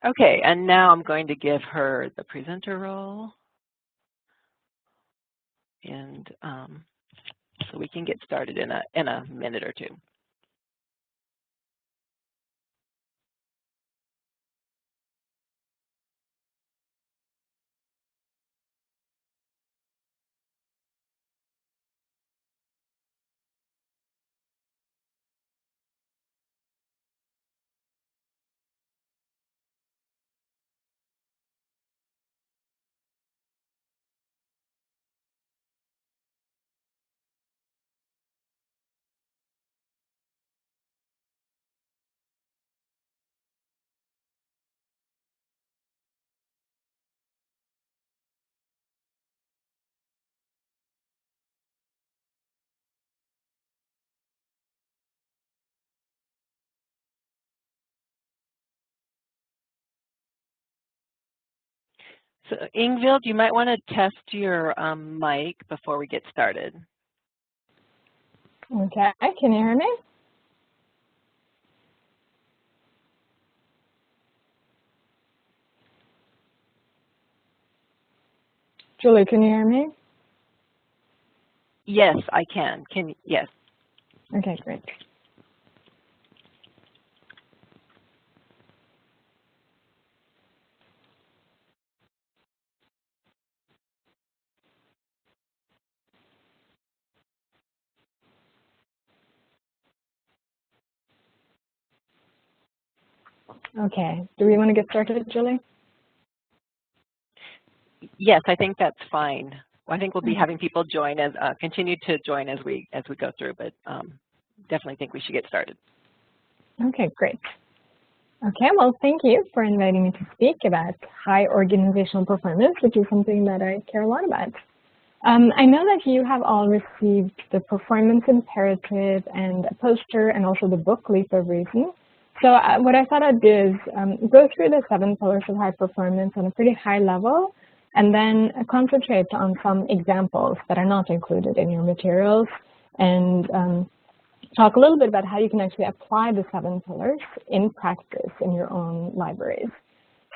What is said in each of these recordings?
Okay, and now I'm going to give her the presenter role, and so we can get started in a minute or two. So Ingvild, you might want to test your mic before we get started. Okay, can you hear me? Julie, can you hear me? Yes, I can. Yes. Okay, great. Okay, do we want to get started, Julie? Yes, I think that's fine. I think we'll be having people join as continue to join as we go through, but definitely think we should get started. Okay, great. Okay, well, thank you for inviting me to speak about high organizational performance, which is something that I care a lot about. I know that you have all received the performance imperative and a poster and also the book Leap of Reason. So what I thought I'd do is go through the 7 pillars of high performance on a pretty high level, and then concentrate on some examples that are not included in your materials, and talk a little bit about how you can actually apply the 7 pillars in practice in your own libraries.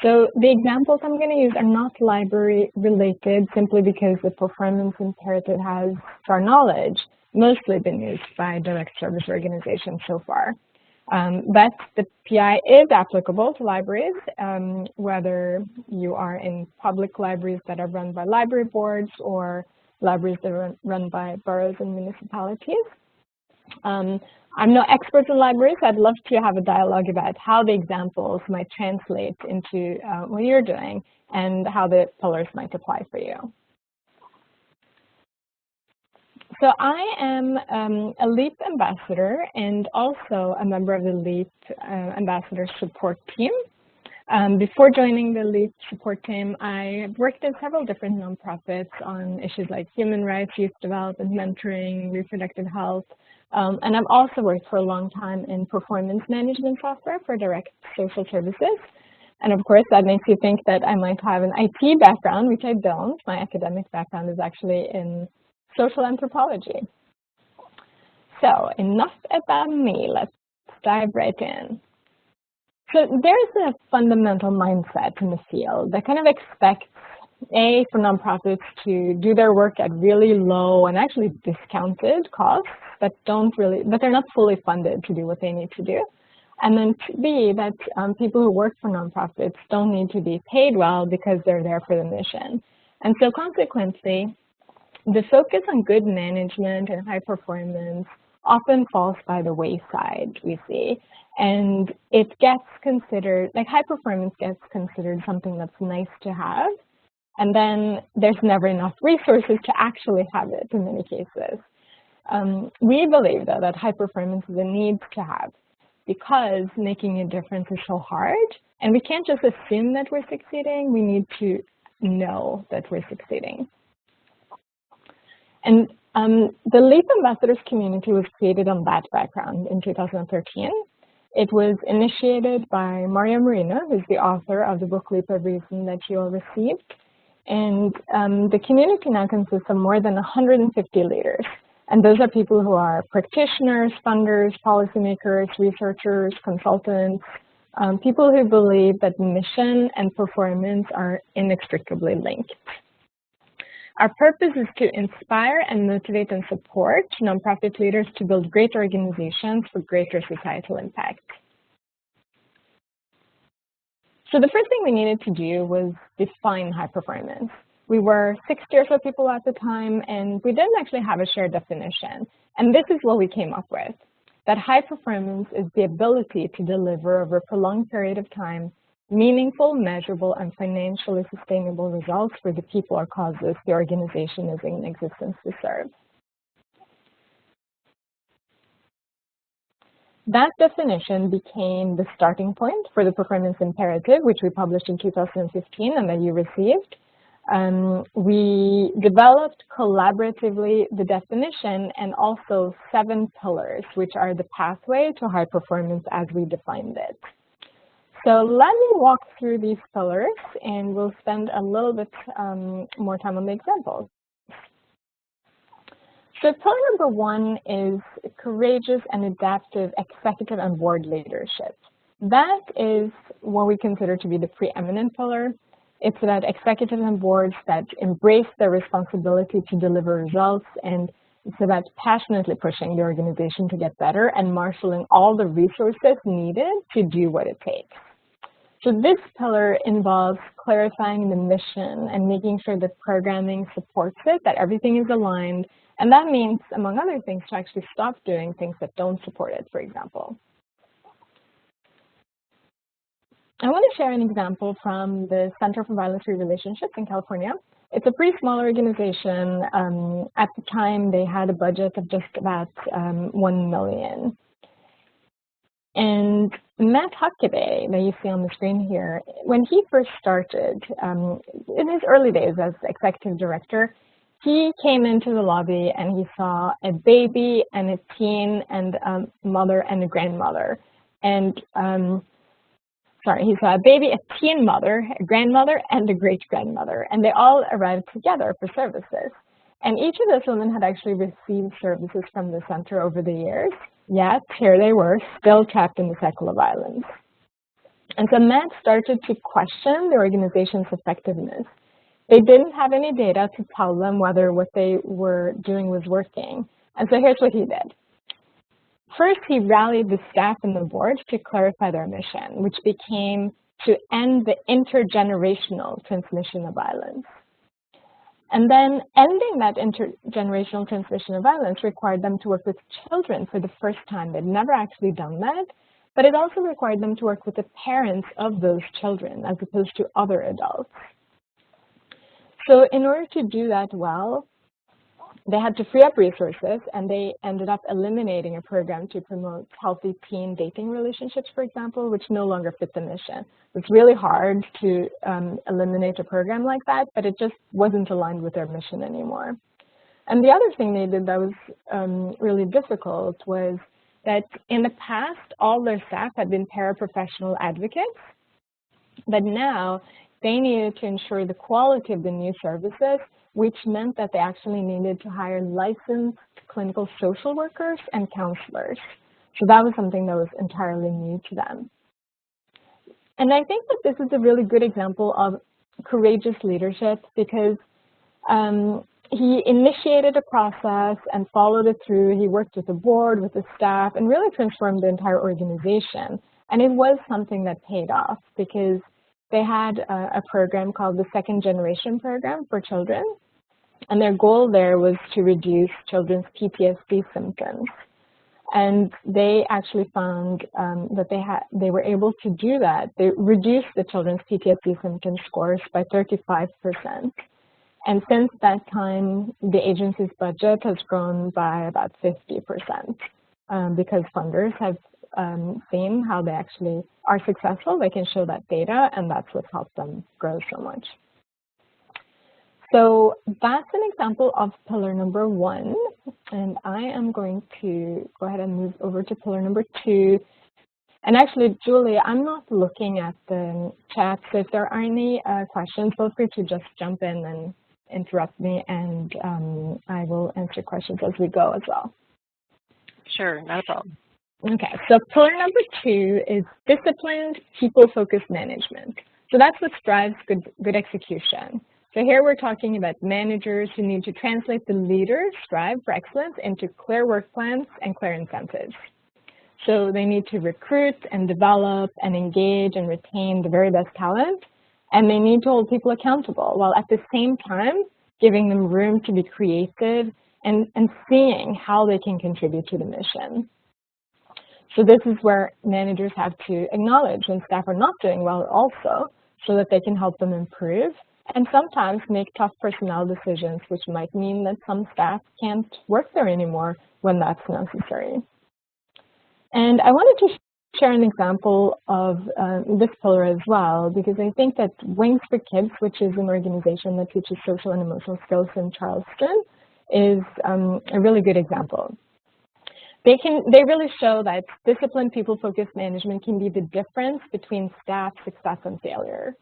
So the examples I'm going to use are not library related simply because the performance imperative has, to our knowledge, mostly been used by direct service organizations so far. But the PI is applicable to libraries, whether you are in public libraries that are run by library boards or libraries that are run by boroughs and municipalities. I'm no expert in libraries. I'd love to have a dialogue about how the examples might translate into what you're doing and how the pillars might apply for you. So I am a LEAP ambassador and also a member of the LEAP ambassador support team. Before joining the LEAP support team, I worked in several different nonprofits on issues like human rights, youth development, mentoring, reproductive health, and I've also worked for a long time in performance management software for direct social services. And of course, that makes you think that I might have an IT background, which I don't. My academic background is actually in social anthropology. So enough about me. Let's dive right in. So there's a fundamental mindset in the field that kind of expects, for nonprofits to do their work at really low and actually discounted costs, but they're not fully funded to do what they need to do. And then B, that people who work for nonprofits don't need to be paid well because they're there for the mission. And so consequently, the focus on good management and high performance often falls by the wayside, we see. And it gets considered, like high performance gets considered something that's nice to have. And then there's never enough resources to actually have it in many cases. We believe, though, that high performance is a need to have because making a difference is so hard. And we can't just assume that we're succeeding. We need to know that we're succeeding. And the LEAP Ambassadors community was created on that background in 2013. It was initiated by Mario Marino, who's the author of the book Leap of Reason that you all received. And the community now consists of more than 150 leaders. And those are people who are practitioners, funders, policymakers, researchers, consultants, People who believe that mission and performance are inextricably linked. Our purpose is to inspire and motivate and support nonprofit leaders to build great organizations for greater societal impact. So the first thing we needed to do was define high performance. We were 60 or so people at the time, and we didn't actually have a shared definition. And this is what we came up with, that high performance is the ability to deliver over a prolonged period of time meaningful, measurable, and financially sustainable results for the people or causes the organization is in existence to serve. That definition became the starting point for the performance imperative, which we published in 2015 and that you received. We developed collaboratively the definition and also 7 pillars, which are the pathway to high performance as we defined it. So let me walk through these pillars, and we'll spend a little bit more time on the examples. So pillar number 1 is courageous and adaptive executive and board leadership. That is what we consider to be the preeminent pillar. It's about executives and boards that embrace their responsibility to deliver results, and it's about passionately pushing the organization to get better and marshaling all the resources needed to do what it takes. So this pillar involves clarifying the mission and making sure that programming supports it, that everything is aligned, and that means, among other things, to actually stop doing things that don't support it, for example. I want to share an example from the Center for Violence-Free Relationships in California. It's a pretty small organization. At the time, they had a budget of just about $1 million. And Matt Huckabee, that you see on the screen here, when he first started, in his early days as executive director, he came into the lobby and he saw a baby and a teen and a mother and a grandmother. And he saw a baby, a teen mother, a grandmother, and a great-grandmother, and they all arrived together for services. And each of those women had actually received services from the center over the years, yet here they were, still trapped in the cycle of violence. And so Matt started to question the organization's effectiveness. They didn't have any data to tell them whether what they were doing was working. And so here's what he did. First, he rallied the staff and the board to clarify their mission, which became to end the intergenerational transmission of violence. And then ending that intergenerational transmission of violence required them to work with children for the first time. They'd never actually done that, but it also required them to work with the parents of those children as opposed to other adults. So in order to do that well, they had to free up resources, and they ended up eliminating a program to promote healthy teen dating relationships, for example, which no longer fit the mission. It's really hard to eliminate a program like that, but it just wasn't aligned with their mission anymore. And the other thing they did that was really difficult was that in the past, all their staff had been paraprofessional advocates, but now they needed to ensure the quality of the new services, which meant that they actually needed to hire licensed clinical social workers and counselors. So that was something that was entirely new to them. And I think that this is a really good example of courageous leadership because he initiated a process and followed it through. He worked with the board, with the staff, and really transformed the entire organization. And it was something that paid off because they had a program called the Second Generation Program for children, and their goal there was to reduce children's PTSD symptoms. And they actually found that they were able to do that. They reduced the children's PTSD symptom scores by 35%. And since that time, the agency's budget has grown by about 50% because funders have seen how they actually are successful. They can show that data, and that's what's helped them grow so much. So that's an example of pillar number 1, and I am going to go ahead and move over to pillar number 2. And actually, Julie, I'm not looking at the chat, so if there are any questions, feel free to just jump in and interrupt me, and I will answer questions as we go as well. Sure, not a problem. Okay, so pillar number 2 is disciplined, people-focused management. So that's what drives good execution. So here we're talking about managers who need to translate the leaders' drive for excellence into clear work plans and clear incentives. So they need to recruit and develop and engage and retain the very best talent, and they need to hold people accountable while at the same time giving them room to be creative and seeing how they can contribute to the mission. So this is where managers have to acknowledge when staff are not doing well also, so that they can help them improve, and sometimes make tough personnel decisions, which might mean that some staff can't work there anymore when that's necessary. And I wanted to share an example of this pillar as well, because I think that Wings for Kids, which is an organization that teaches social and emotional skills in Charleston, is a really good example. They really show that disciplined, people-focused management can be the difference between staff success and failure.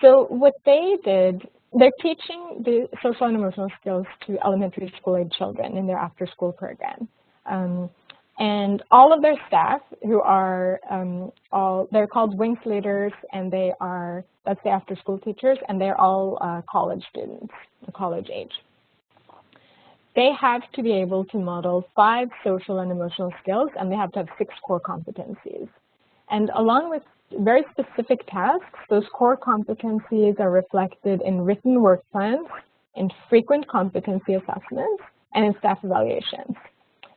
So what they did, they're teaching the social and emotional skills to elementary school-age children in their after-school program. And all of their staff, who are they're called Wings leaders, and that's the after-school teachers, and they're all college students, college age. They have to be able to model 5 social and emotional skills, and they have to have 6 core competencies. And along with very specific tasks, those core competencies are reflected in written work plans, in frequent competency assessments, and in staff evaluations.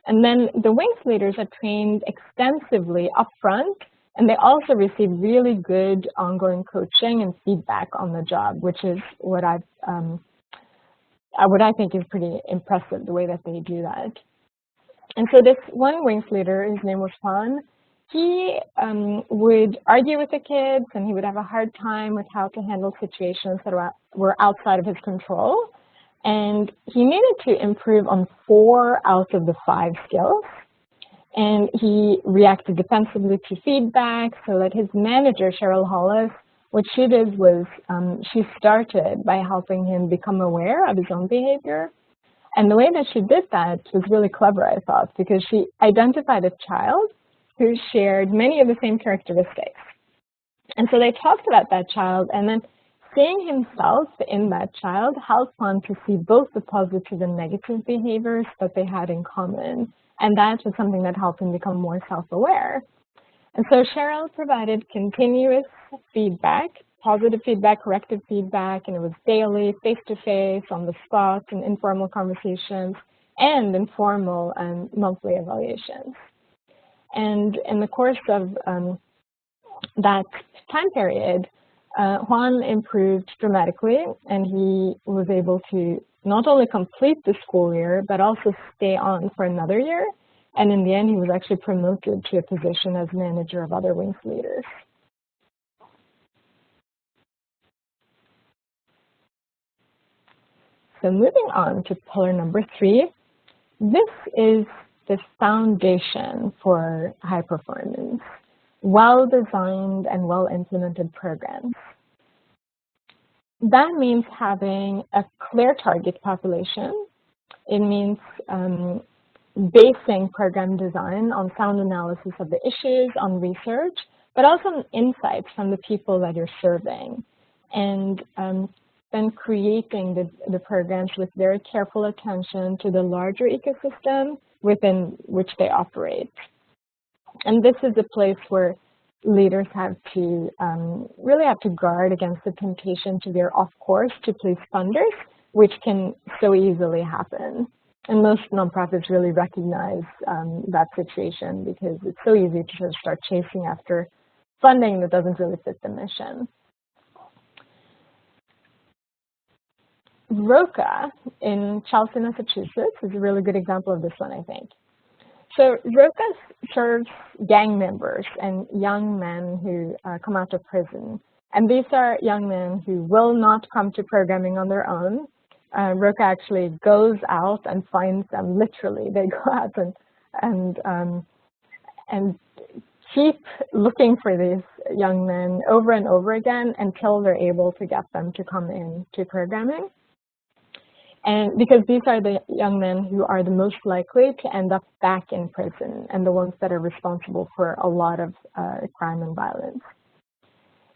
And then the Wings leaders are trained extensively upfront, and they also receive really good ongoing coaching and feedback on the job, which is what I think is pretty impressive, the way that they do that. And so this one Wings leader, his name was Juan, he would argue with the kids, and he would have a hard time with how to handle situations that were outside of his control. And he needed to improve on 4 out of the 5 skills. And he reacted defensively to feedback, so that his manager, Cheryl Hollis, what she did was she started by helping him become aware of his own behavior. And the way that she did that was really clever, I thought, because she identified a child who shared many of the same characteristics. And so they talked about that child, and then seeing himself in that child helped Juan to see both the positive and negative behaviors that they had in common. And that was something that helped him become more self-aware. And so Cheryl provided continuous feedback, positive feedback, corrective feedback, and it was daily, face-to-face, on the spot, and informal conversations, and informal and monthly evaluations. And in the course of that time period, Juan improved dramatically, and he was able to not only complete the school year, but also stay on for another year. And in the end, he was actually promoted to a position as manager of other Wings leaders. So moving on to pillar number 3, this is the foundation for high performance, well-designed and well-implemented programs. That means having a clear target population. It means basing program design on sound analysis of the issues, on research, but also on insights from the people that you're serving. And then creating the programs with very careful attention to the larger ecosystem within which they operate. And this is a place where leaders have to really have to guard against the temptation to veer off course to please funders, which can so easily happen. And most nonprofits really recognize that situation, because it's so easy to just start chasing after funding that doesn't really fit the mission. ROCA in Charleston, Massachusetts is a really good example of this one, I think. So ROCA serves gang members and young men who come out of prison. And these are young men who will not come to programming on their own. ROCA actually goes out and finds them, literally. They go out and keep looking for these young men over and over again until they're able to get them to come in to programming. And because these are the young men who are the most likely to end up back in prison and the ones that are responsible for a lot of crime and violence.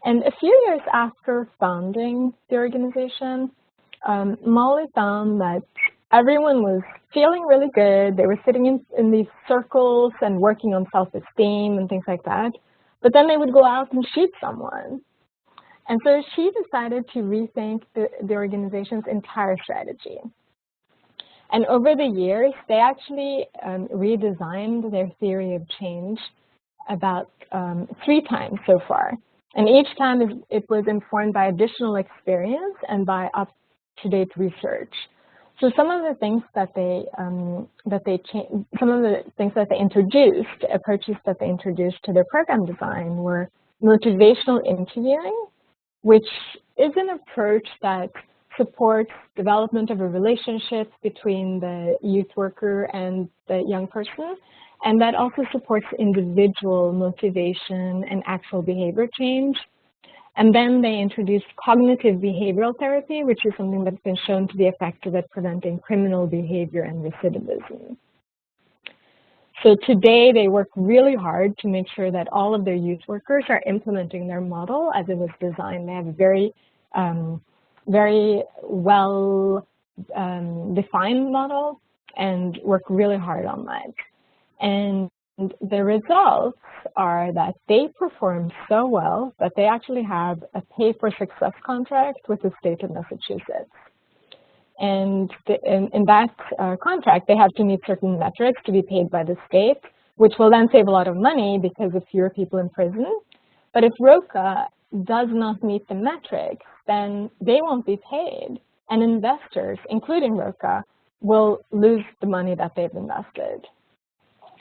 And a few years after founding the organization, Molly found that everyone was feeling really good. They were sitting in these circles and working on self-esteem and things like that. But then they would go out and shoot someone. And so she decided to rethink the organization's entire strategy. And over the years, they actually redesigned their theory of change about 3 times so far. And each time it was informed by additional experience and by up-to-date research. So some of the things that they introduced, approaches that they introduced to their program design were motivational interviewing, which is an approach that supports development of a relationship between the youth worker and the young person, and that also supports individual motivation and actual behavior change. And then they introduced cognitive behavioral therapy, which is something that's been shown to be effective at preventing criminal behavior and recidivism. So today they work really hard to make sure that all of their youth workers are implementing their model as it was designed. They have a very, very well defined model and work really hard on that. And the results are that they perform so well that they actually have a pay for success contract with the state of Massachusetts. And in that contract, they have to meet certain metrics to be paid by the state, which will then save a lot of money because of fewer people in prison. But if ROCA does not meet the metrics, then they won't be paid. And investors, including ROCA, will lose the money that they've invested.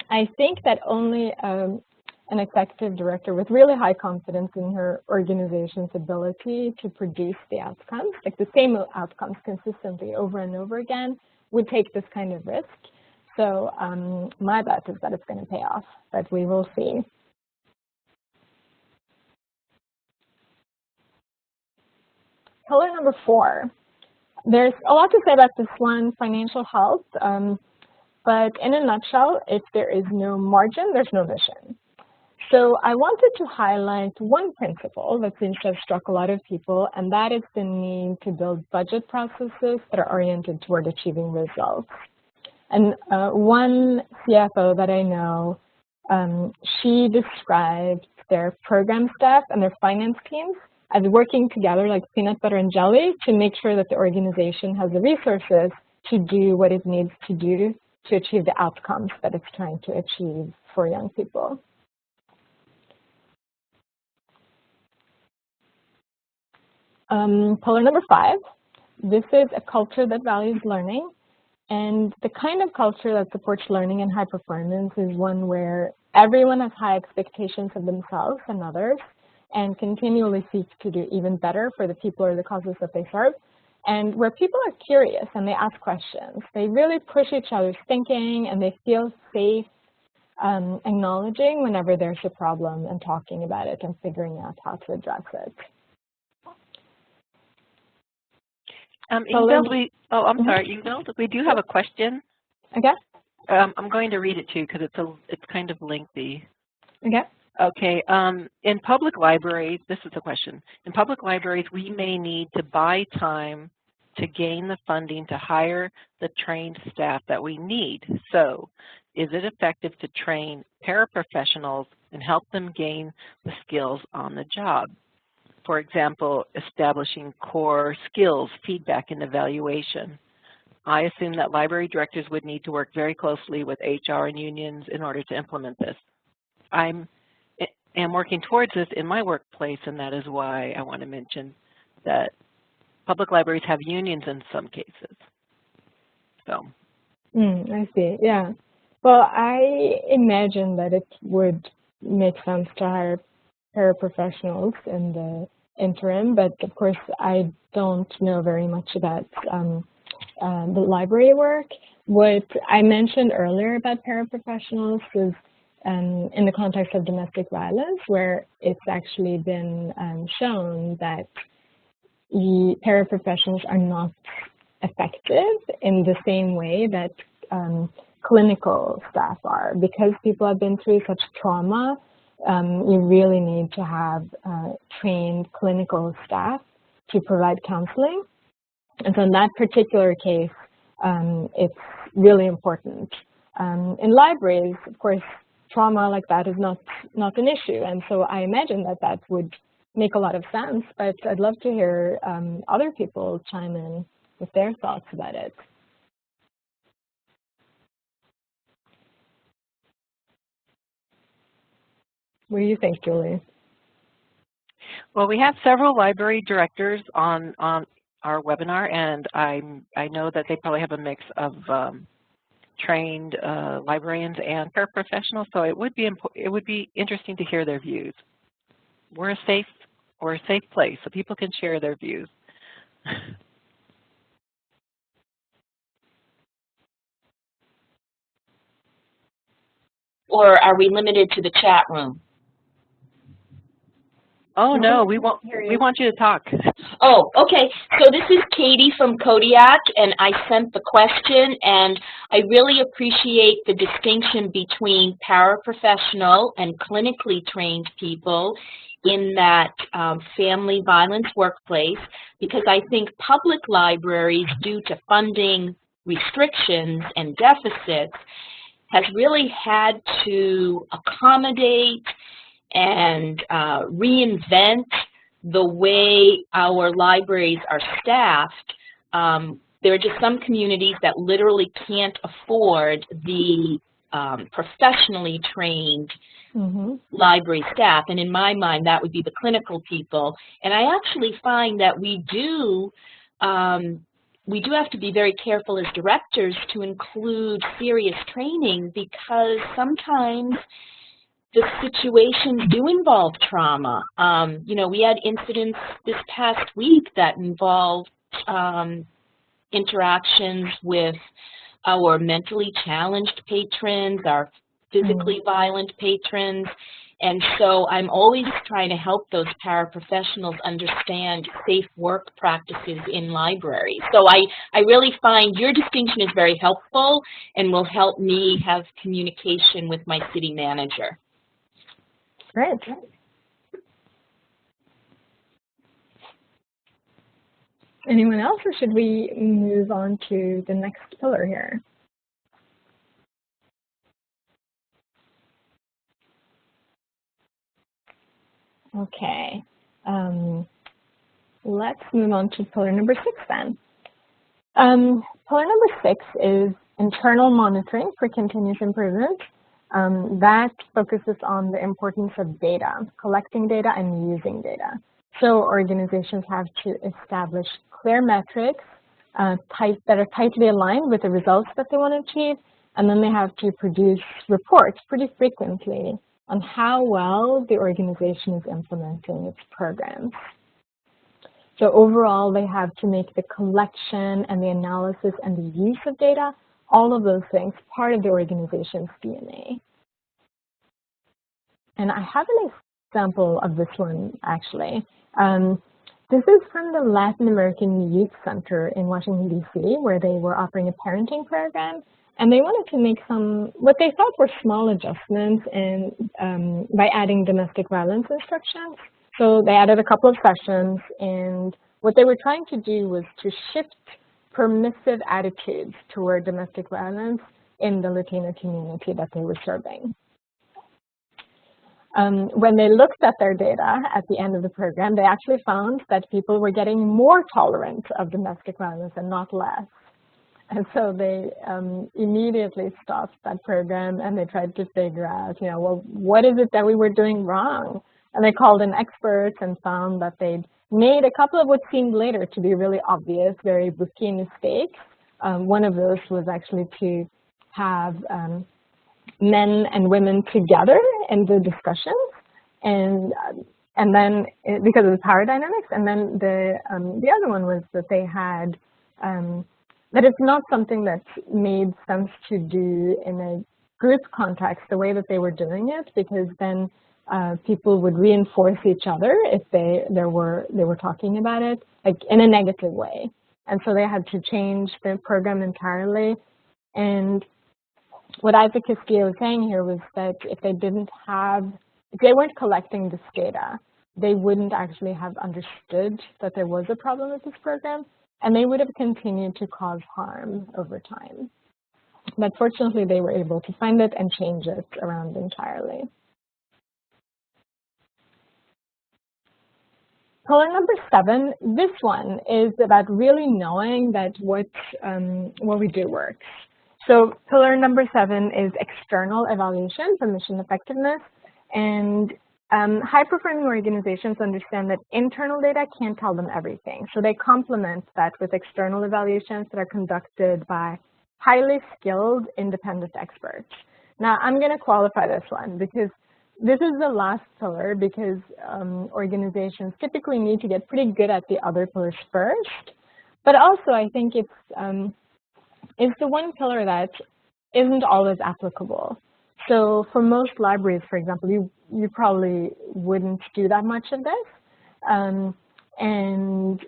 I think that only an executive director with really high confidence in her organization's ability to produce the outcomes, like the same outcomes consistently over and over again, would take this kind of risk. So my bet is that it's going to pay off, but we will see. Pillar number 4. There's a lot to say about this one, financial health. But in a nutshell, if there is no margin, there's no mission. So I wanted to highlight one principle that seems to have struck a lot of people, and that is the need to build budget processes that are oriented toward achieving results. And one CFO that I know, she described their program staff and their finance teams as working together like peanut butter and jelly to make sure that the organization has the resources to do what it needs to do to achieve the outcomes that it's trying to achieve for young people. Pillar number 5, this is a culture that values learning. And the kind of culture that supports learning and high performance is one where everyone has high expectations of themselves and others and continually seek to do even better for the people or the causes that they serve. And where people are curious and they ask questions, they really push each other's thinking and they feel safe acknowledging whenever there's a problem and talking about it and figuring out how to address it. Ingvild, sorry, Ingvild, we do have a question. Okay. I'm going to read it too because it's kind of lengthy. Okay. Okay, in public libraries, this is a question. In public libraries, we may need to buy time to gain the funding to hire the trained staff that we need. So, is it effective to train paraprofessionals and help them gain the skills on the job? For example, establishing core skills, feedback, and evaluation. I assume that library directors would need to work very closely with HR and unions in order to implement this. I am working towards this in my workplace, and that is why I want to mention that public libraries have unions in some cases. So. I see, yeah. Well, I imagine that it would make sense to hire paraprofessionals in the interim, but of course I don't know very much about the library work. What I mentioned earlier about paraprofessionals is in the context of domestic violence, where it's actually been shown that paraprofessionals are not effective in the same way that clinical staff are. Because people have been through such trauma, you really need to have trained clinical staff to provide counseling. And so in that particular case, it's really important. In libraries, of course, trauma like that is not an issue, and so I imagine that that would make a lot of sense, but I'd love to hear other people chime in with their thoughts about it. What do you think, Julie? Well, we have several library directors on our webinar, and I know that they probably have a mix of trained librarians and paraprofessionals, so it would be interesting to hear their views. We're a safe place, so people can share their views. Or are we limited to the chat room? Oh no, we want you to talk. Oh, okay. So this is Katie from Kodiak, and I sent the question, and I really appreciate the distinction between paraprofessional and clinically trained people in that family violence workplace, because I think public libraries, due to funding restrictions and deficits, has really had to accommodate and reinvent the way our libraries are staffed. There are just some communities that literally can't afford the professionally trained library staff, and in my mind that would be the clinical people. And I actually find that we do have to be very careful as directors to include serious training, because sometimes the situations do involve trauma. You know, we had incidents this past week that involved interactions with our mentally challenged patrons, our physically violent patrons, and so I'm always trying to help those paraprofessionals understand safe work practices in libraries. So I really find your distinction is very helpful and will help me have communication with my city manager. Great. Anyone else, or should we move on to the next pillar here? Okay. Let's move on to pillar number 6 then. Pillar number 6 is internal monitoring for continuous improvement. That focuses on the importance of data, collecting data and using data. So organizations have to establish clear metrics that are tightly aligned with the results that they want to achieve, and then they have to produce reports pretty frequently on how well the organization is implementing its programs. So overall, they have to make the collection and the analysis and the use of data, all of those things, part of the organization's DNA. And I have an example of this one, actually. This is from the Latin American Youth Center in Washington, D.C., where they were offering a parenting program. And they wanted to make some, what they thought were small adjustments by adding domestic violence instructions. So they added a couple of sessions, and what they were trying to do was to shift permissive attitudes toward domestic violence in the Latino community that they were serving. When they looked at their data at the end of the program, they actually found that people were getting more tolerant of domestic violence and not less. And so they immediately stopped that program, and they tried to figure out, you know, well, what is it that we were doing wrong? And they called in experts and found that they'd made a couple of what seemed later to be really obvious, very rookie mistakes. One of those was actually to have men and women together in the discussions, and then because of the power dynamics. And then the other one was that they had that it's not something that made sense to do in a group context the way that they were doing it, because then people would reinforce each other if they were talking about it, like in a negative way. and so they had to change the program entirely. And what Isaac Castillo was saying here was that if they weren't collecting this data, they wouldn't actually have understood that there was a problem with this program, and they would have continued to cause harm over time. But fortunately, they were able to find it and change it around entirely. Pillar number 7, this one is about really knowing that what we do works. So pillar number 7 is external evaluation for mission effectiveness. And high-performing organizations understand that internal data can't tell them everything. So they complement that with external evaluations that are conducted by highly skilled independent experts. Now, I'm going to qualify this one because this is the last pillar, because organizations typically need to get pretty good at the other pillars first. But also, I think it's the one pillar that isn't always applicable. So for most libraries, for example, you probably wouldn't do that much of this. And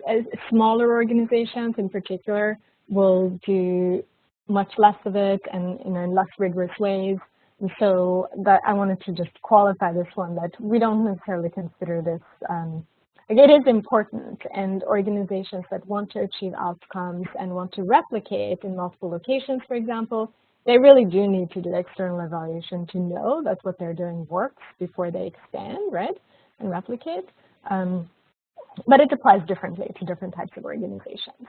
smaller organizations in particular will do much less of it and in less rigorous ways. And so that I wanted to just qualify this one, that we don't necessarily consider this, it is important, and organizations that want to achieve outcomes and want to replicate in multiple locations, for example, they really do need to do external evaluation to know that what they're doing works before they expand, right, and replicate. But it applies differently to different types of organizations.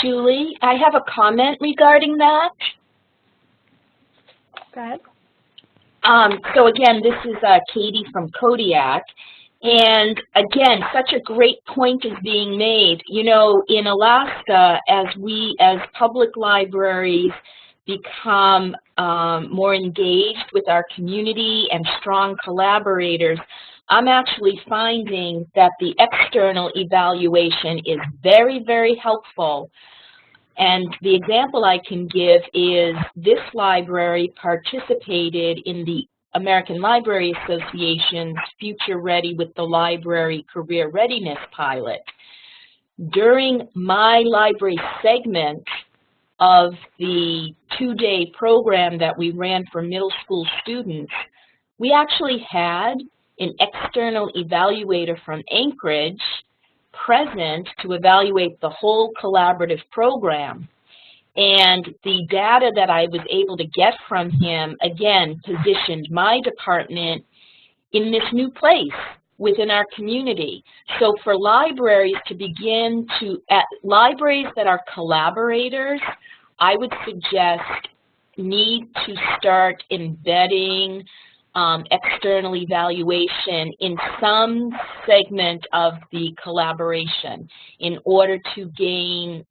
Julie, I have a comment regarding that. Go ahead. So again, this is Katie from Kodiak. And again, such a great point is being made. You know, in Alaska, as public libraries become more engaged with our community and strong collaborators, I'm actually finding that the external evaluation is very, very helpful. And the example I can give is this library participated in the American Library Association's Future Ready with the Library Career Readiness Pilot. During my library segment of the 2-day program that we ran for middle school students, we actually had an external evaluator from Anchorage present to evaluate the whole collaborative program. And the data that I was able to get from him, again, positioned my department in this new place within our community. So for libraries to begin to, libraries that are collaborators, I would suggest need to start embedding external evaluation in some segment of the collaboration in order to gain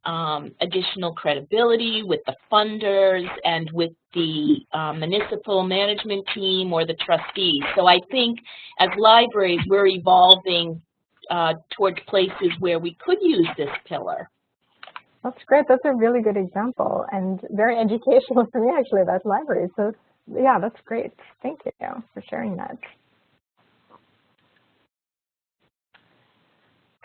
additional credibility with the funders and with the municipal management team or the trustees. So I think as libraries, we're evolving towards places where we could use this pillar. That's great. That's a really good example and very educational for me, actually, about libraries. So yeah, that's great. Thank you for sharing that.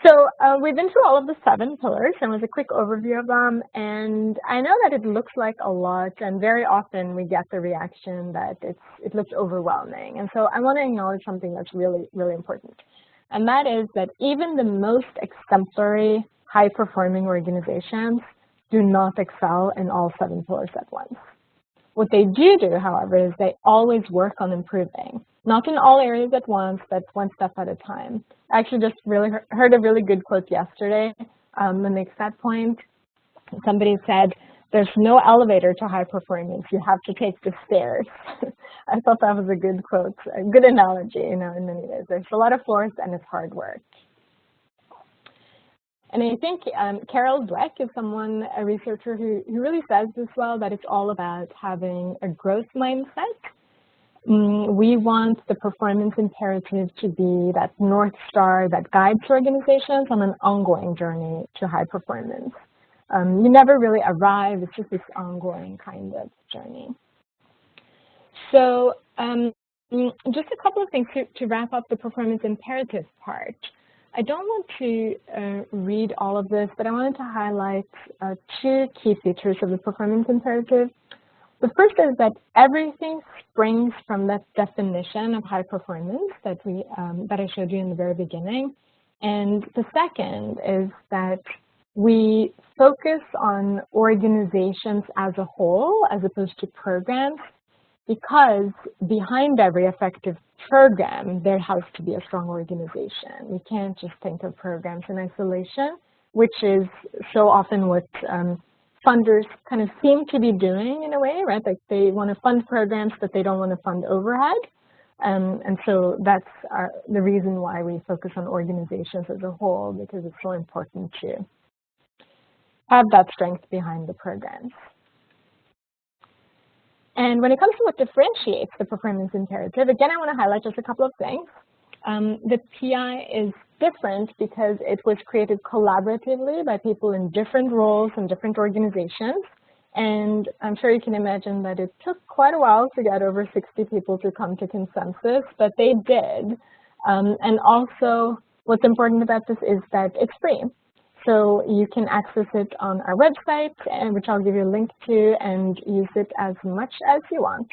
So we've been through all of the 7 pillars, and with a quick overview of them. And I know that it looks like a lot, and very often we get the reaction that it looks overwhelming. And so I want to acknowledge something that's really, really important. And that is that even the most exemplary, high-performing organizations do not excel in all 7 pillars at once. What they do, however, is they always work on improving. Not in all areas at once, but one step at a time. I actually just really heard a really good quote yesterday that makes that point. Somebody said, there's no elevator to high performance, you have to take the stairs. I thought that was a good quote, a good analogy, in many ways. There's a lot of floors and it's hard work. And I think Carol Dweck is a researcher who really says this well, that it's all about having a growth mindset. We want the performance imperative to be that North Star that guides organizations on an ongoing journey to high performance. You never really arrive, it's just this ongoing kind of journey. So just a couple of things to wrap up the performance imperative part. I don't want to read all of this, but I wanted to highlight two key features of the performance imperative. The first is that everything springs from that definition of high performance that I showed you in the very beginning. And the second is that we focus on organizations as a whole as opposed to programs, because behind every effective program, there has to be a strong organization. We can't just think of programs in isolation, which is so often what funders kind of seem to be doing in a way, right? Like they want to fund programs, but they don't want to fund overhead. And so that's the reason why we focus on organizations as a whole, because it's so important to have that strength behind the programs. And when it comes to what differentiates the performance imperative, again, I want to highlight just a couple of things. The PI is different because it was created collaboratively by people in different roles and different organizations. And I'm sure you can imagine that it took quite a while to get over 60 people to come to consensus, but they did. And also, what's important about this is that it's free. So you can access it on our website, which I'll give you a link to, and use it as much as you want.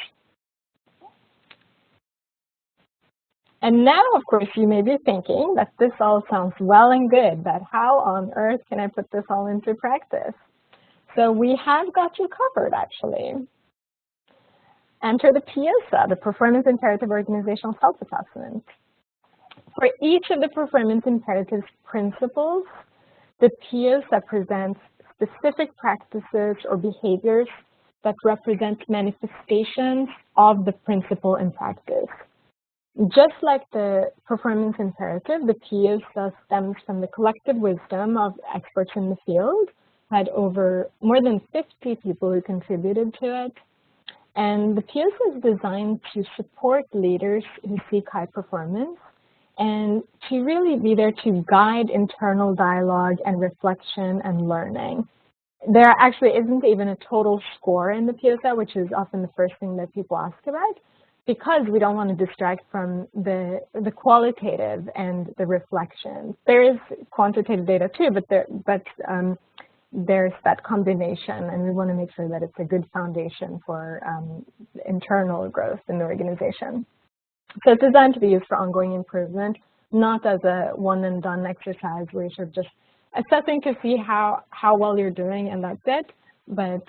And now, of course, you may be thinking that this all sounds well and good, but how on earth can I put this all into practice? So we have got you covered, actually. Enter the Piazza, the Performance Imperative Organizational Self-Assessment. For each of the performance imperatives principles, the Piazza presents specific practices or behaviors that represent manifestations of the principle in practice. Just like the performance imperative, the Piazza stems from the collective wisdom of experts in the field, had over more than 50 people who contributed to it. And the Piazza is designed to support leaders who seek high performance and to really be there to guide internal dialogue and reflection and learning. There actually isn't even a total score in the Piazza, which is often the first thing that people ask about, because we don't want to distract from the qualitative and the reflection. There is quantitative data too, but there's that combination, and we want to make sure that it's a good foundation for internal growth in the organization. So it's designed to be used for ongoing improvement, not as a one-and-done exercise where you're sort of just assessing to see how well you're doing and that's it. But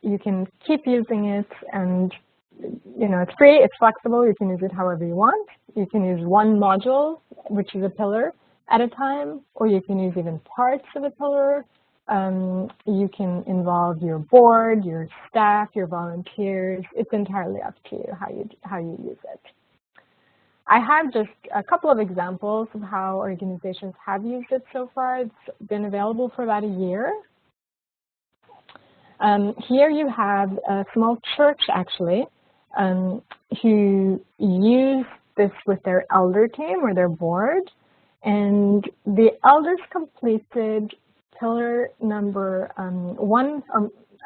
you can keep using it, and it's free, it's flexible, you can use it however you want. You can use one module, which is a pillar, at a time, or you can use even parts of a pillar. You can involve your board, your staff, your volunteers. It's entirely up to you how you use it. I have just a couple of examples of how organizations have used it so far. It's been available for about a year. Here you have a small church, actually, who use this with their elder team or their board. And the elders completed pillar number 1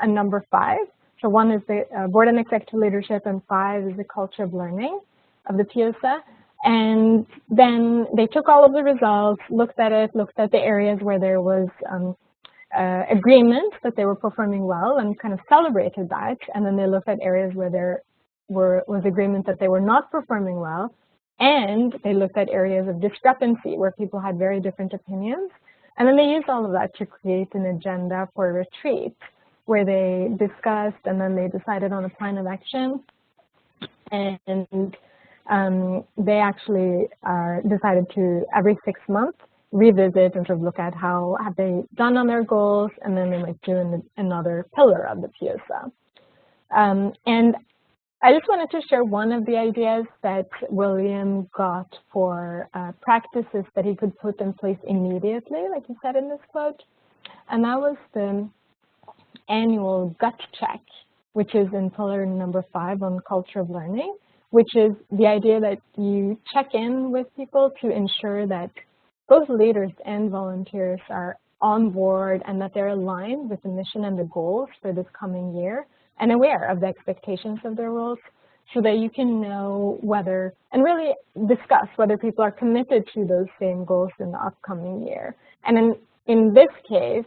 and number 5. So 1 is the board and executive leadership, and 5 is the culture of learning of the Piazza. And then they took all of the results, looked at the areas where there was agreement that they were performing well and kind of celebrated that. And then they looked at areas where there was agreement that they were not performing well. And they looked at areas of discrepancy where people had very different opinions. And then they used all of that to create an agenda for a retreat where they discussed and then they decided on a plan of action. And they actually decided to, every 6 months, revisit and sort of look at how have they done on their goals, and then they might do another pillar of the Piazza. And I just wanted to share one of the ideas that William got for practices that he could put in place immediately, like he said in this quote. And that was the annual gut check, which is in pillar number 5 on culture of learning, which is the idea that you check in with people to ensure that both leaders and volunteers are on board and that they're aligned with the mission and the goals for this coming year, and aware of the expectations of their roles. so that you can know whether, and really discuss whether people are committed to those same goals in the upcoming year. And in this case,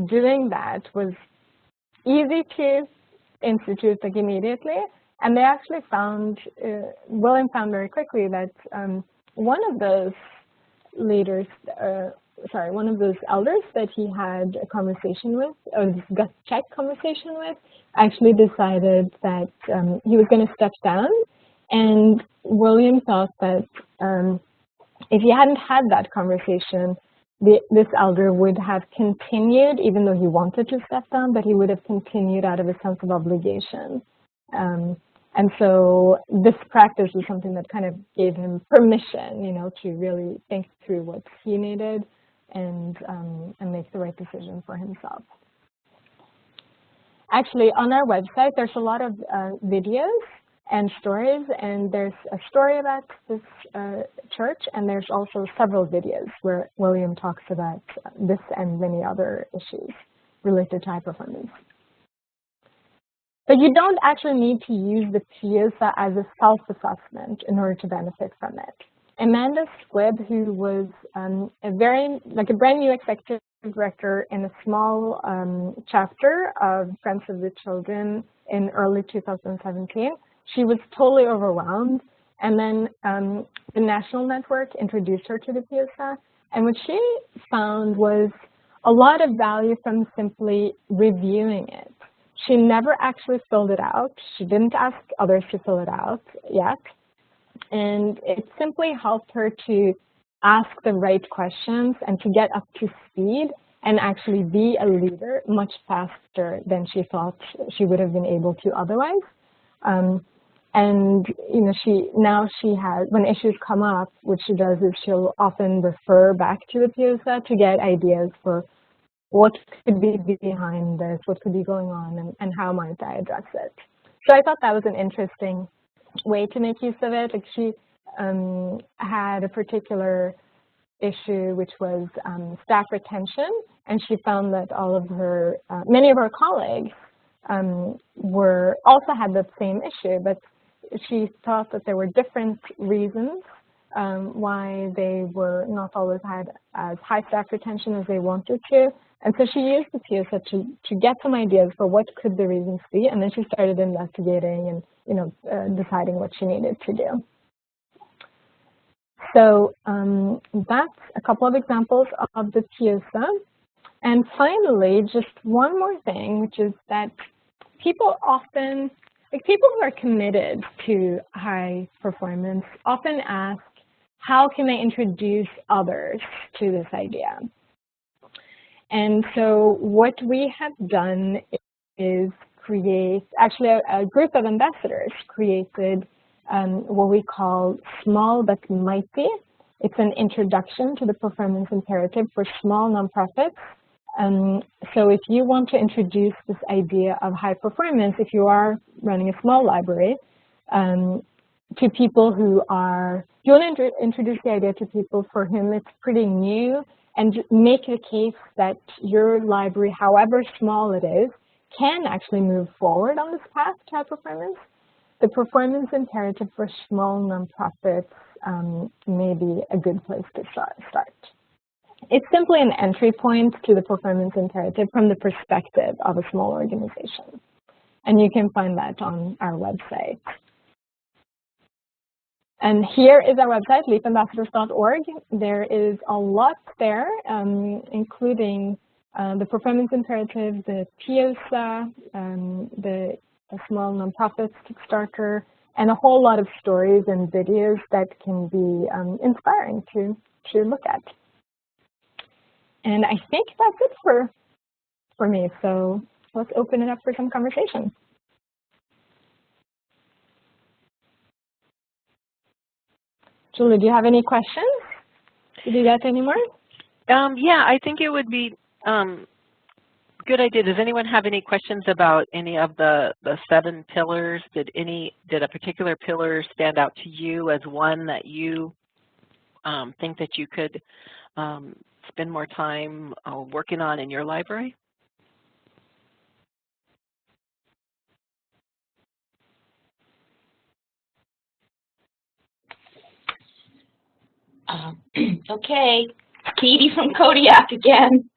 doing that was easy to institute like immediately, and they actually found, William found very quickly that one of those leaders, one of those elders that he had a conversation with, or this gut check conversation with, actually decided that he was going to step down. And William thought that if he hadn't had that conversation, this elder would have continued, even though he wanted to step down, but he would have continued out of a sense of obligation. And so this practice was something that kind of gave him permission, to really think through what he needed and make the right decision for himself. Actually, on our website, there's a lot of videos and stories, and there's a story about this church, and there's also several videos where William talks about this and many other issues related to high performance. But you don't actually need to use the Piazza as a self-assessment in order to benefit from it. Amanda Squibb, who was a brand new executive director in a small chapter of Friends of the Children in early 2017, she was totally overwhelmed. And then the national network introduced her to the Piazza. And what she found was a lot of value from simply reviewing it. She never actually filled it out. She didn't ask others to fill it out yet. And it simply helped her to ask the right questions and to get up to speed and actually be a leader much faster than she thought she would have been able to otherwise. And she has, when issues come up, what she does is she'll often refer back to the Piazza to get ideas for what could be behind this, what could be going on, and how might I address it. So I thought that was an interesting way to make use of it. Like she had a particular issue, which was staff retention, and she found that all of her, many of her colleagues also had the same issue, but she thought that there were different reasons why they were not always had as high staff retention as they wanted to. And so she used the Piazza to get some ideas for what could the reasons be, and then she started investigating and deciding what she needed to do. So that's a couple of examples of the Piazza. And finally, just one more thing, which is that people often, people who are committed to high performance often ask, how can they introduce others to this idea? And so what we have done is create, actually a group of ambassadors created what we call Small But Mighty. It's an introduction to the performance imperative for small nonprofits. So if you want to introduce this idea of high performance, if you are running a small library, to people who are, you want to introduce the idea to people for whom it's pretty new, and make the case that your library, however small it is, can actually move forward on this path to high performance. The performance imperative for small nonprofits may be a good place to start. It's simply an entry point to the performance imperative from the perspective of a small organization. And you can find that on our website. And here is our website, leapambassadors.org. There is a lot there, including the performance imperative, the Piazza, the small nonprofits Kickstarter, and a whole lot of stories and videos that can be inspiring to look at. And I think that's it for me. So let's open it up for some conversation. Julie, do you have any questions? Did you get any more? Yeah, I think it would be good idea. Does anyone have any questions about any of the 7 pillars? Did a particular pillar stand out to you as one that you think that you could spend more time working on in your library? Okay, Katie from Kodiak again.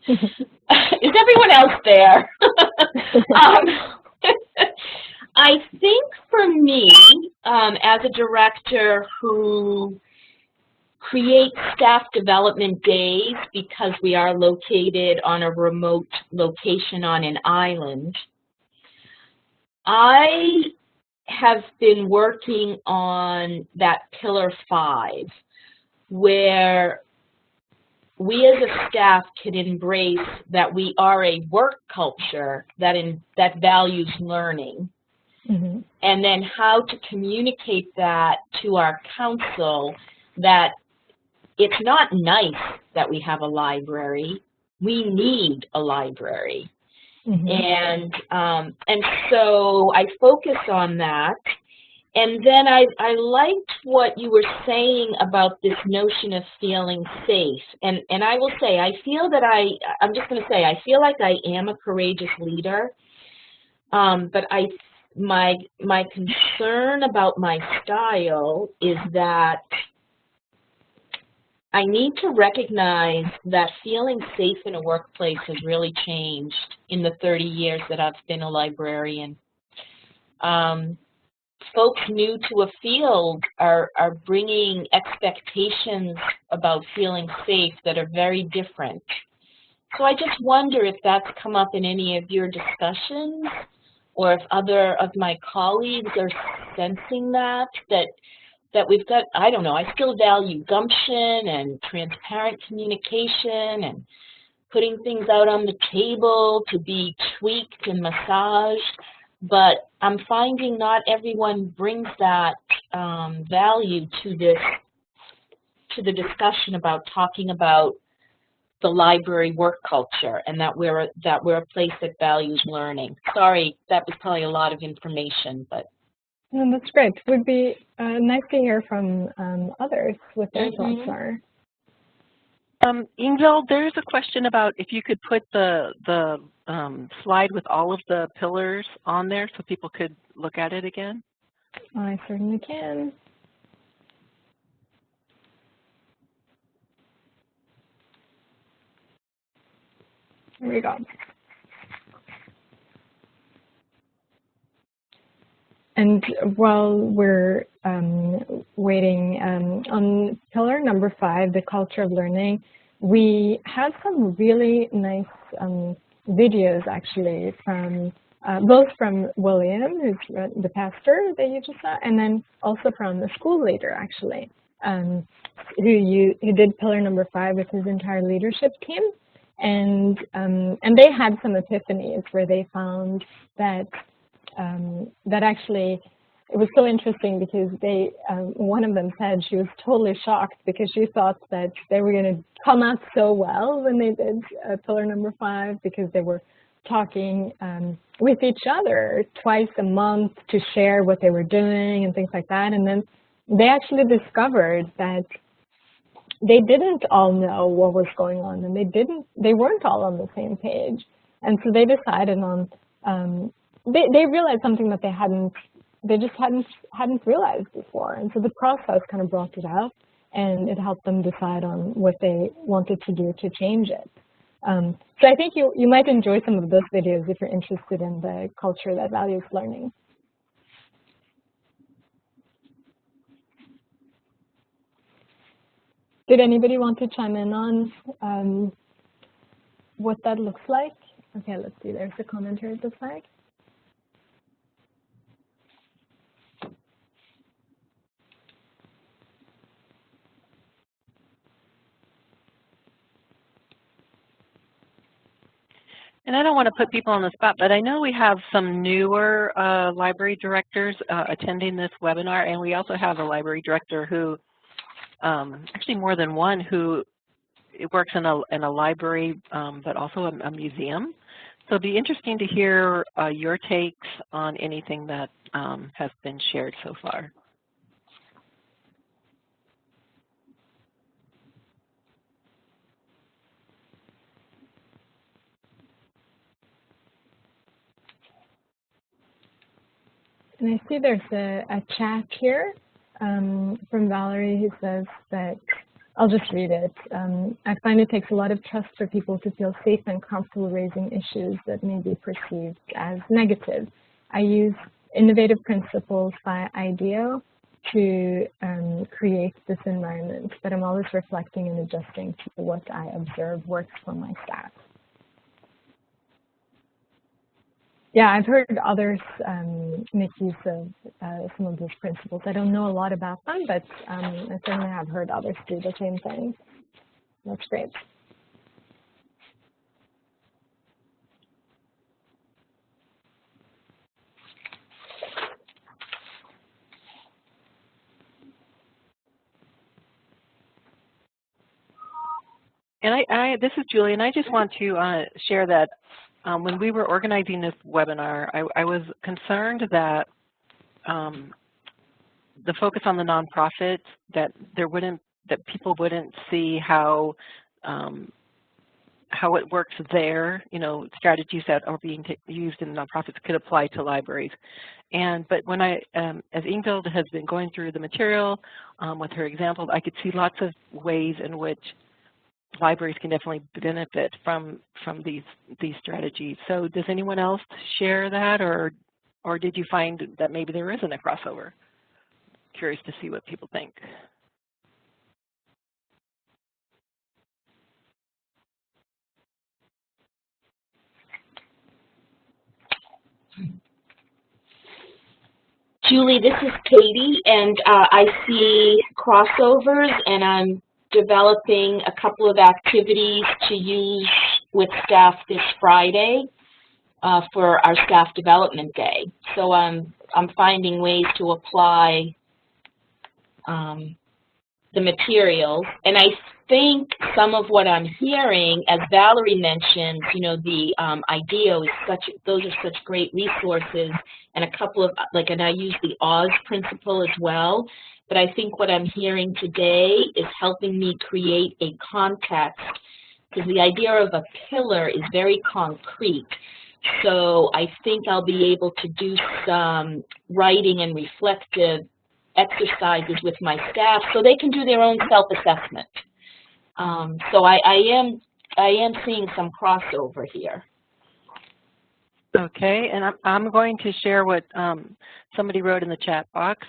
Is everyone else there? I think for me, as a director who creates staff development days because we are located on a remote location on an island, I have been working on that pillar 5, where we as a staff can embrace that we are a work culture that values learning, and then how to communicate that to our council, that it's not nice that we have a library, we need a library. And so I focused on that. And then I liked what you were saying about this notion of feeling safe. And I will say, I feel that I'm just going to say, I feel like I am a courageous leader. But my concern about my style is that I need to recognize that feeling safe in a workplace has really changed in the 30 years that I've been a librarian. Folks new to a field are bringing expectations about feeling safe that are very different. So I just wonder if that's come up in any of your discussions, or if other of my colleagues are sensing that we've got, I don't know, I still value gumption and transparent communication and putting things out on the table to be tweaked and massaged, but I'm finding not everyone brings that value to the discussion about talking about the library work culture, and that we're a place that values learning. Sorry, that was probably a lot of information, but. No, that's great. It would be nice to hear from others what their thoughts are. Ingvild, there's a question about if you could put the slide with all of the pillars on there so people could look at it again. I certainly can. Here we go. And while we're waiting on pillar number 5, the culture of learning, we have some really nice videos actually from both from William, who's the pastor that you just saw, and then also from the school leader actually, who did pillar number 5 with his entire leadership team, and they had some epiphanies where they found that. That actually, it was so interesting because one of them said she was totally shocked because she thought that they were going to come out so well when they did pillar number 5, because they were talking with each other twice a month to share what they were doing and things like that. And then they actually discovered that they didn't all know what was going on, and they weren't all on the same page. And so they decided on they realized something that they just hadn't realized before. And so the process kind of brought it out, and it helped them decide on what they wanted to do to change it. So I think you might enjoy some of those videos if you're interested in the culture that values learning. Did anybody want to chime in on what that looks like? Okay, let's see, there's a comment here, it looks like. And I don't want to put people on the spot, but I know we have some newer library directors attending this webinar, and we also have a library director who, actually more than one, who works in a library, but also a museum. So it'd be interesting to hear your takes on anything that has been shared so far. And I see there's a chat here. from Valerie, who says that, I'll just read it. I find it takes a lot of trust for people to feel safe and comfortable raising issues that may be perceived as negative. I use innovative principles by IDEO to create this environment, but I'm always reflecting and adjusting to what I observe works for my staff. Yeah, I've heard others make use of some of those principles. I don't know a lot about them, but I certainly have heard others do the same thing. That's great. And this is Julie, and I just want to share that when we were organizing this webinar, I was concerned that the focus on the nonprofits, that people wouldn't see how it works there. You know, strategies that are being used in nonprofits could apply to libraries. But when as Ingvild has been going through the material with her examples, I could see lots of ways in which libraries can definitely benefit from these strategies. So does anyone else share that, or did you find that maybe there isn't a crossover? Curious to see what people think. Julie, this is Katie, and I see crossovers, and I'm developing a couple of activities to use with staff this Friday for our staff development day. So I'm finding ways to apply the materials, and I think some of what I'm hearing, as Valerie mentioned, you know, the IDEO is those are such great resources, and a couple of, and I use the Oz principle as well. But I think what I'm hearing today is helping me create a context, because the idea of a pillar is very concrete. So I think I'll be able to do some writing and reflective exercises with my staff so they can do their own self-assessment. So I am seeing some crossover here. Okay, and I'm going to share what somebody wrote in the chat box.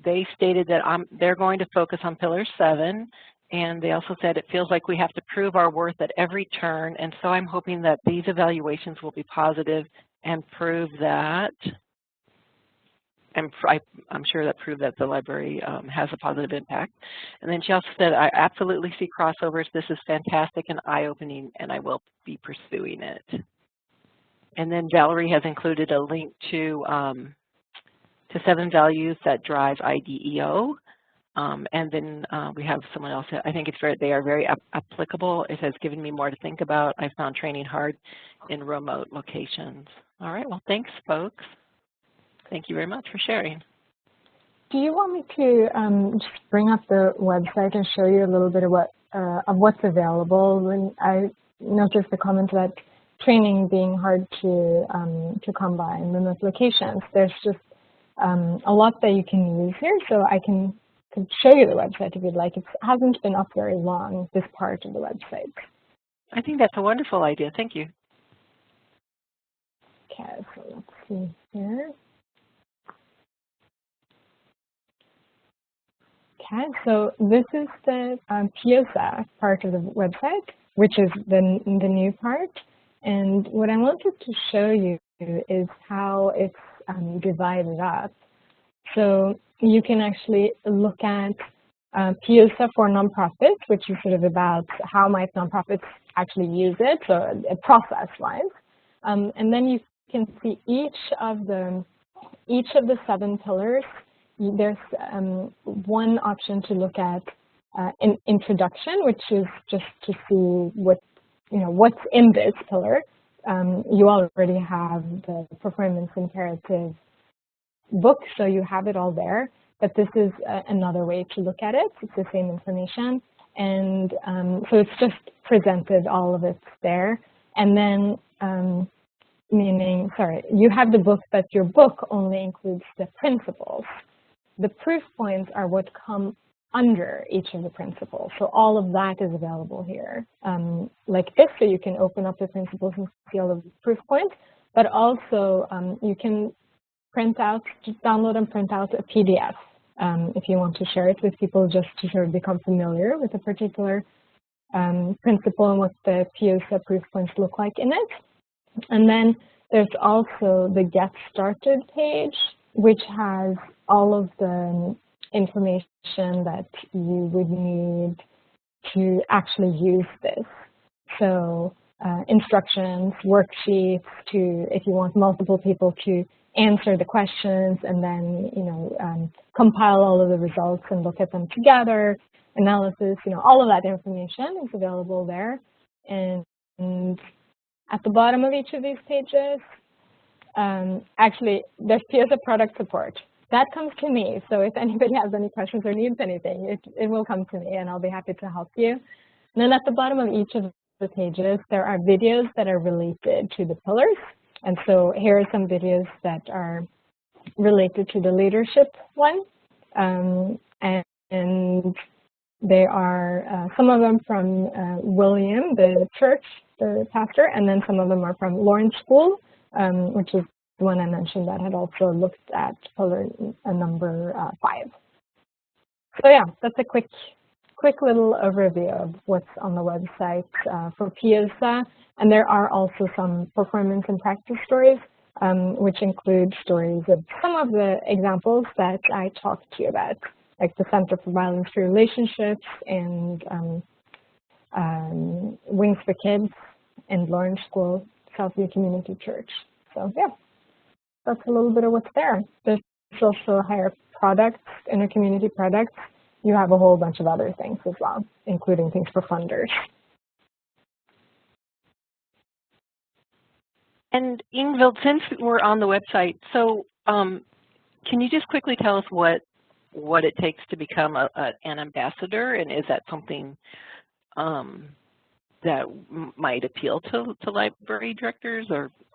They stated that they're going to focus on Pillar 7, and they also said it feels like we have to prove our worth at every turn, and so I'm hoping that these evaluations will be positive and prove that, and I'm sure that prove that the library has a positive impact. And then she also said, I absolutely see crossovers. This is fantastic and eye-opening, and I will be pursuing it. And then Valerie has included a link to 7 values that drive IDEO. And then we have someone else, I think they are very applicable. It has given me more to think about. I found training hard in remote locations. All right, well, thanks, folks. Thank you very much for sharing. Do you want me to just bring up the website and show you a little bit of what's available? When I noticed the comment about training being hard to come by in remote locations, there's just a lot that you can use here, so I can show you the website if you'd like. It hasn't been up very long, this part of the website. I think that's a wonderful idea. Thank you. Okay, so let's see here. Okay, so this is the Piazza part of the website, which is the new part. And what I wanted to show you is how it's divided up. So you can actually look at Piazza for nonprofits, which is sort of about how might nonprofits actually use it, so process-wise. And then you can see each of the 7 pillars. There's one option to look at an introduction, which is just to see what's in this pillar. You already have the performance imperative book, so you have it all there. But this is another way to look at it. It's the same information, and so it's just presented, all of it's there. And then, you have the book, but your book only includes the principles. the proof points are what come under each of the principles. So all of that is available here. Like this, so you can open up the principles and see all of the proof points, but also you can print out, just download and print out a PDF if you want to share it with people, just to sort of become familiar with a particular principle and what the Piazza proof points look like in it. And then there's also the Get Started page, which has all of the information that you would need to actually use this. So instructions, worksheets to, if you want multiple people to answer the questions and then, compile all of the results and look at them together, analysis, all of that information is available there. And at the bottom of each of these pages, actually, there's Piazza product support. That comes to me, so if anybody has any questions or needs anything, it will come to me and I'll be happy to help you. And then at the bottom of each of the pages, there are videos that are related to the pillars. And so here are some videos that are related to the leadership one. And they are, some of them from William, the church, the pastor, and then some of them are from Lawrence School, which is the one I mentioned that had also looked at pillar number 5. So yeah, that's a quick little overview of what's on the website for Piazza. And there are also some performance and practice stories, which include stories of some of the examples that I talked to you about, like the Center for Violence-Free Relationships and Wings for Kids and Lawrence School, Southview Community Church. So yeah, that's a little bit of what's there. There's also higher products, inner community products. You have a whole bunch of other things as well, including things for funders. And Ingvild, since we're on the website, so can you just quickly tell us what it takes to become an ambassador, and is that something that might appeal to library directors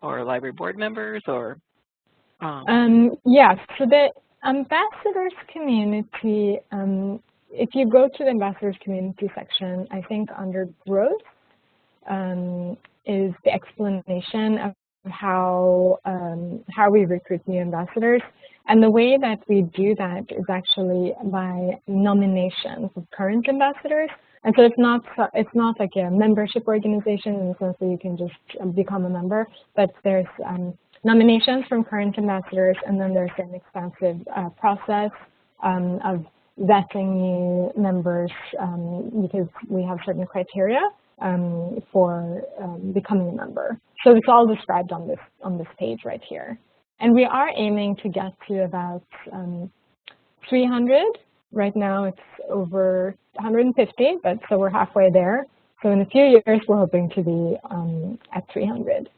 or library board members, or? Yeah, so the ambassadors community, if you go to the ambassadors community section, I think under growth is the explanation of how we recruit new ambassadors. And the way that we do that is actually by nominations of current ambassadors. And so it's not like a membership organization in the sense that you can just become a member, but there's nominations from current ambassadors, and then there's an expansive process of vetting new members because we have certain criteria for becoming a member. So it's all described on this page right here. And we are aiming to get to about 300. Right now it's over 150, but so we're halfway there. So in a few years, we're hoping to be at 300.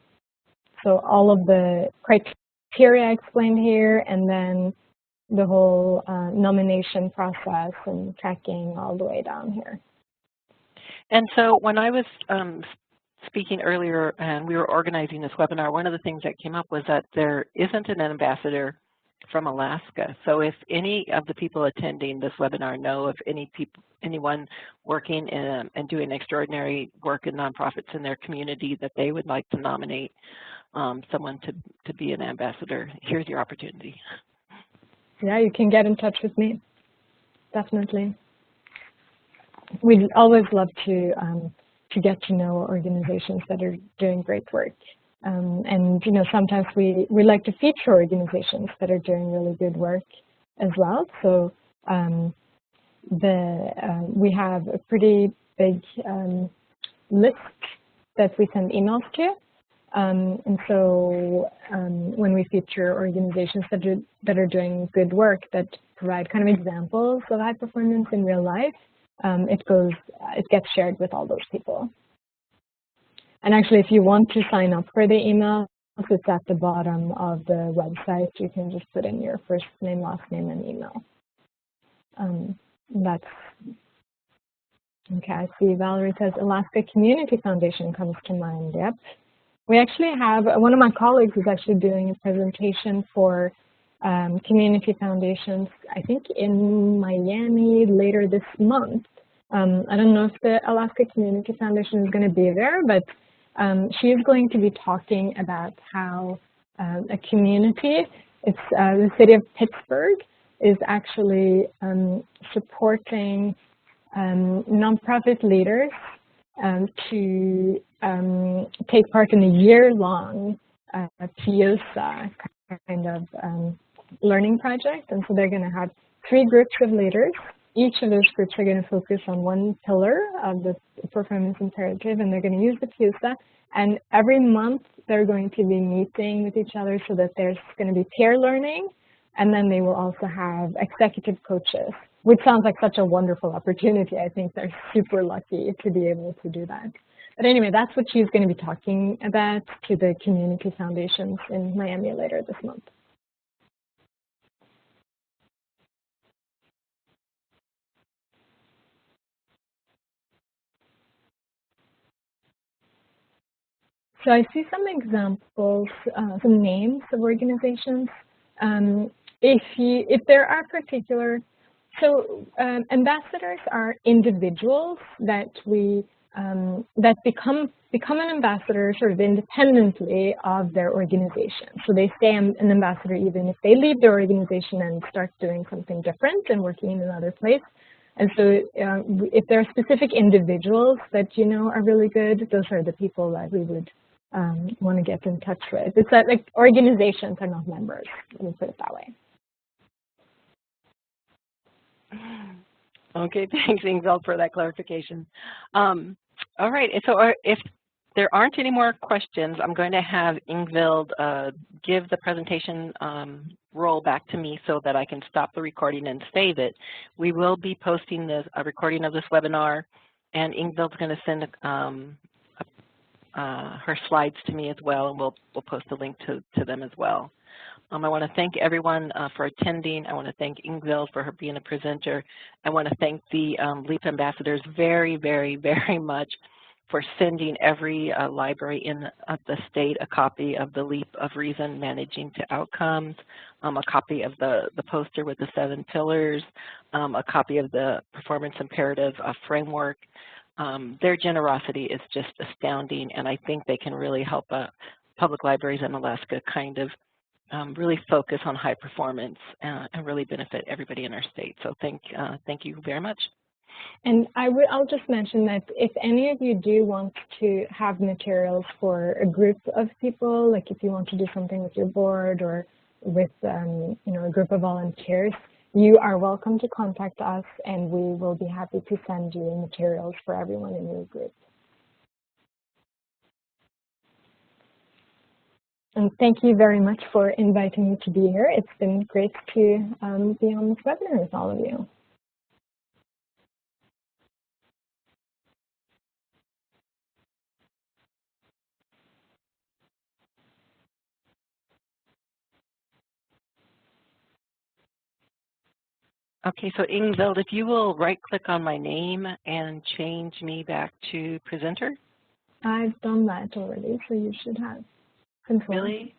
So all of the criteria explained here, and then the whole nomination process and tracking all the way down here. And so when I was speaking earlier and we were organizing this webinar, one of the things that came up was that there isn't an ambassador from Alaska. So if any of the people attending this webinar know of anyone working in, and doing extraordinary work in nonprofits in their community that they would like to nominate someone to be an ambassador, here's your opportunity. Yeah, you can get in touch with me, definitely. We'd always love to get to know organizations that are doing great work. And sometimes we like to feature organizations that are doing really good work as well. So we have a pretty big list that we send emails to. And so when we feature organizations that are doing good work, that provide kind of examples of high performance in real life, it gets shared with all those people. And actually, if you want to sign up for the email, it's at the bottom of the website. You can just put in your first name, last name, and email. That's okay. I see Valerie says Alaska Community Foundation comes to mind. Yep. We actually have, one of my colleagues is actually doing a presentation for community foundations, I think in Miami later this month. I don't know if the Alaska Community Foundation is going to be there, but she is going to be talking about how a community, it's the city of Pittsburgh, is actually supporting nonprofit leaders to take part in a year-long Piazza kind of learning project. And so they're going to have 3 groups of leaders. Each of those groups are going to focus on one pillar of the performance imperative, and they're going to use the Piazza. And every month they're going to be meeting with each other so that there's going to be peer learning, and then they will also have executive coaches, which sounds like such a wonderful opportunity. I think they're super lucky to be able to do that. But anyway, that's what she's going to be talking about to the community foundations in Miami later this month. So I see some examples, some names of organizations. If there are particular, so ambassadors are individuals that that become an ambassador sort of independently of their organization. So they stay an ambassador even if they leave their organization and start doing something different and working in another place. And so if there are specific individuals that you know are really good, those are the people that we would want to get in touch with. It's that like organizations are not members, let me put it that way. Okay, thanks, Ingvild, for that clarification. All right, so if there aren't any more questions, I'm going to have Ingvild give the presentation roll back to me so that I can stop the recording and save it. We will be posting a recording of this webinar, and Ingvild's going to send her slides to me as well, and we'll post a link to them as well. I want to thank everyone for attending. I want to thank Ingvild for her being a presenter. I want to thank the LEAP ambassadors very, very, very much for sending every library in the state a copy of the Leap of Reason Managing to Outcomes, a copy of the poster with the 7 pillars, a copy of the Performance Imperative framework. Their generosity is just astounding, and I think they can really help public libraries in Alaska kind of really focus on high performance and really benefit everybody in our state. So thank you very much. And I'll just mention that if any of you do want to have materials for a group of people, like if you want to do something with your board or with you know, a group of volunteers, you are welcome to contact us, and we will be happy to send you materials for everyone in your group. And thank you very much for inviting me to be here. It's been great to be on this webinar with all of you. Okay, so Ingvild, if you will right-click on my name and change me back to presenter. I've done that already, so you should have control. Really?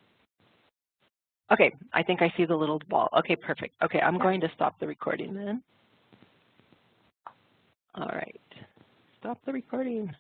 Okay, I think I see the little ball. Okay, perfect. Okay, I'm going to stop the recording then. All right, stop the recording.